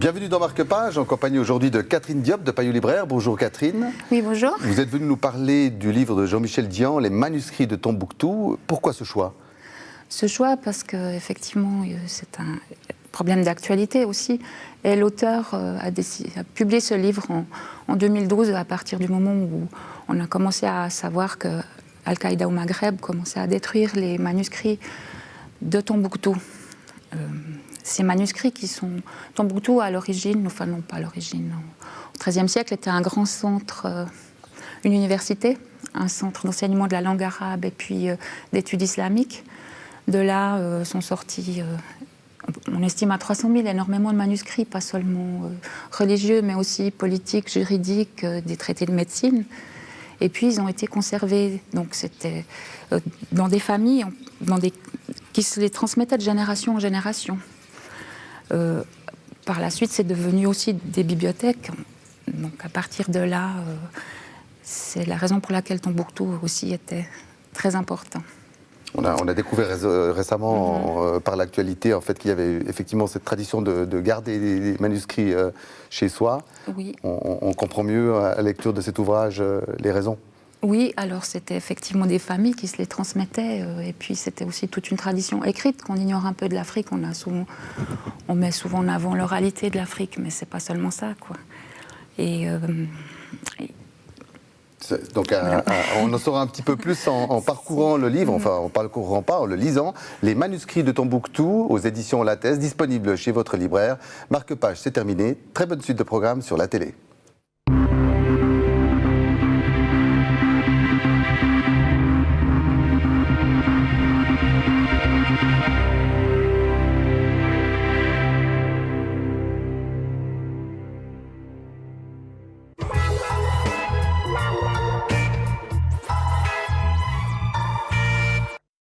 Bienvenue dans Marque-Page, en compagnie aujourd'hui de Catherine Diop de Payot Libraire. Bonjour Catherine. Oui, bonjour. Vous êtes venue nous parler du livre de Jean-Michel Dian, Les manuscrits de Tombouctou. Pourquoi ce choix? Ce choix parce qu'effectivement, c'est un problème d'actualité aussi. Et l'auteur a publié ce livre en 2012, à partir du moment où on a commencé à savoir que Al-Qaïda au Maghreb commençait à détruire les manuscrits de Tombouctou. Ces manuscrits qui sont... Tombouctou, à l'origine, enfin non pas à l'origine, au XIIIe siècle, était un grand centre, une université, un centre d'enseignement de la langue arabe et puis d'études islamiques. De là sont sortis, on estime à 300 000, énormément de manuscrits, pas seulement religieux, mais aussi politiques, juridiques, des traités de médecine. Et puis ils ont été conservés, donc c'était dans des familles qui se les transmettaient de génération en génération. Par la suite, c'est devenu aussi des bibliothèques. Donc à partir de là, c'est la raison pour laquelle Tombouctou aussi était très important. On a découvert récemment par l'actualité en fait, qu'il y avait effectivement cette tradition de garder les manuscrits chez soi. Oui. On comprend mieux à la lecture de cet ouvrage les raisons. Oui, alors c'était effectivement des familles qui se les transmettaient, et puis c'était aussi toute une tradition écrite qu'on ignore un peu de l'Afrique. On met souvent en avant l'oralité de l'Afrique, mais c'est pas seulement ça, quoi. Donc on en saura un petit peu plus en parcourant le livre, enfin en parcourant pas, en le lisant. Les manuscrits de Tombouctou aux éditions Lattès, disponibles chez votre libraire. Marque-Page, c'est terminé. Très bonne suite de programme sur la télé.